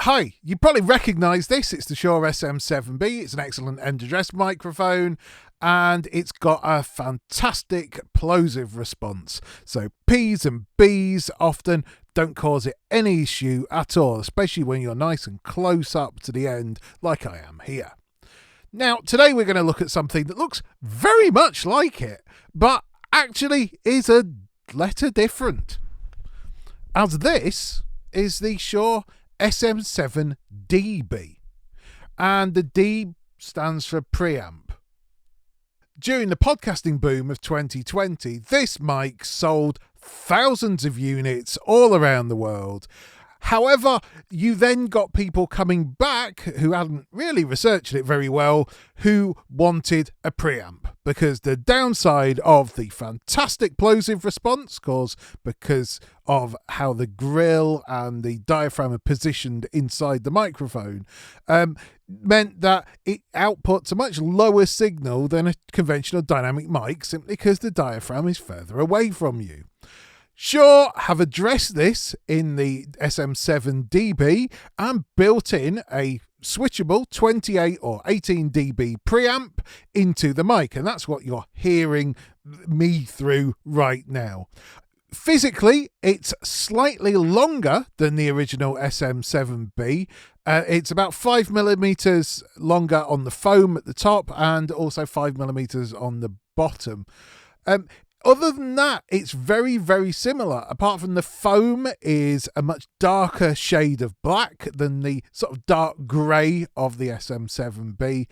Hi, you probably recognise this. It's the Shure SM7b. It's an excellent end-address microphone and it's got a fantastic plosive response. So P's and B's often don't cause it any issue at all, especially when you're nice and close up to the end like I am here. Now, today we're going to look at something that looks very much like it, but actually is a letter different. As this is the Shure SM7 DB, and the D stands for preamp. During the podcasting boom of 2020, this mic sold thousands of units all around the world. However, you then got people coming back who hadn't really researched it very well, who wanted a preamp, because the downside of the fantastic plosive response, because of how the grill and the diaphragm are positioned inside the microphone, meant that it outputs a much lower signal than a conventional dynamic mic, simply because the diaphragm is further away from you. Shure have addressed this in the SM7 DB and built in a switchable 28 or 18 dB preamp into the mic, and that's what you're hearing me through right now. Physically, it's slightly longer than the original SM7b. It's about 5mm longer on the foam at the top and also 5mm on the bottom. Other than that, it's very, very similar, apart from the foam is a much darker shade of black than the sort of dark grey of the SM7b.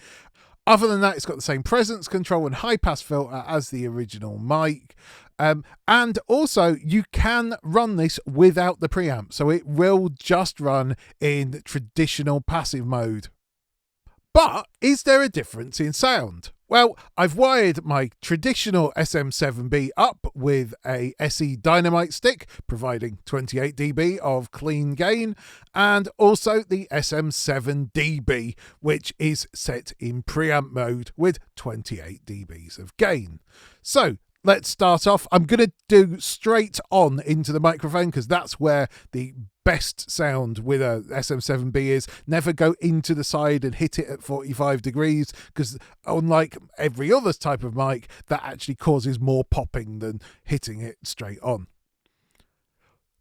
Other than that, it's got the same presence control and high-pass filter as the original mic. And also, you can run this without the preamp, so it will just run in traditional passive mode. But is there a difference in sound? Well, I've wired my traditional SM7b up with a SE Dynamite stick, providing 28 dB of clean gain, and also the SM7 DB, which is set in preamp mode with 28 dBs of gain. So let's start off. I'm going to do straight on into the microphone because that's where the best sound with a SM7b is. Never go into the side and hit it at 45 degrees because unlike every other type of mic, that actually causes more popping than hitting it straight on.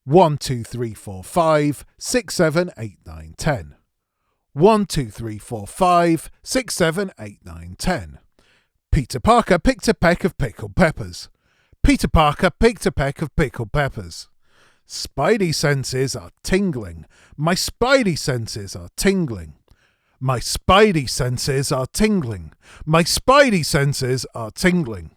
1, 2, 3, 4, 5, 6, 7, 8, 9, 10. 1, 2, 3, 4, 5, 6, 7, 8, 9, 10. Peter Parker picked a peck of pickled peppers. Peter Parker picked a peck of pickled peppers. Spidey senses are tingling. My spidey senses are tingling. My spidey senses are tingling. My spidey senses are tingling.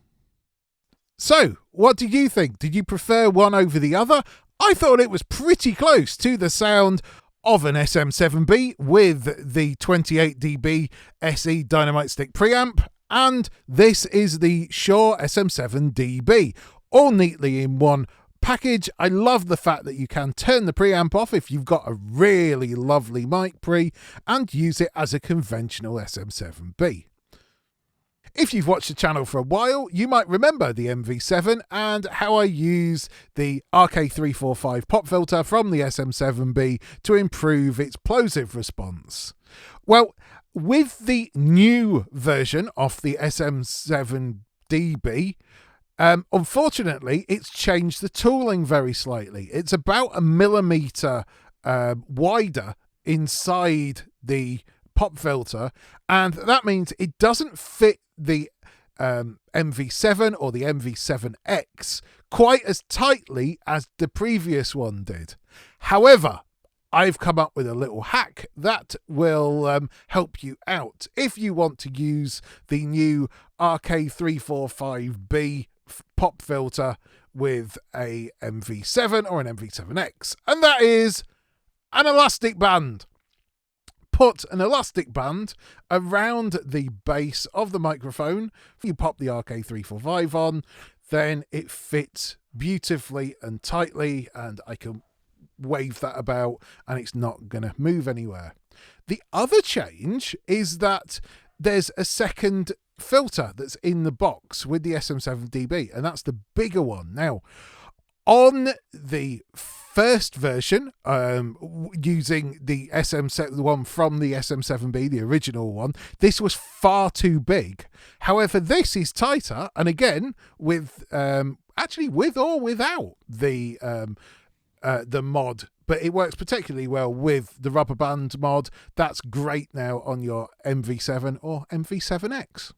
So, what did you think? Did you prefer one over the other? I thought it was pretty close to the sound of an SM7b with the 28 dB SE Dynamite Stick preamp, and this is the Shure SM7 DB, all neatly in one package. I love the fact that you can turn the preamp off if you've got a really lovely mic pre and use it as a conventional SM7B. If you've watched the channel for a while, you might remember the MV7 and how I use the RK345 pop filter from the SM7B to improve its plosive response. Well, with the new version of the SM7 DB, unfortunately, it's changed the tooling very slightly. It's about 1 millimeter wider inside the pop filter, and that means it doesn't fit the MV7 or the MV7X quite as tightly as the previous one did. However, I've come up with a little hack that will help you out if you want to use the new RK345B pop filter with a MV7 or an MV7X, and that is an elastic band. Put an elastic band around the base of the microphone. You pop the RK345 on, then it fits beautifully and tightly, and I can wave that about and it's not going to move anywhere. The other change is that there's a second filter that's in the box with the SM7 DB, and that's the bigger one. Now, On the first version, using the SM7, the one from the SM7b, the original one, this was far too big. However, this is tighter, and again, with actually with or without the mod, but it works particularly well with the rubber band mod. That's great now on your MV7 or MV7X.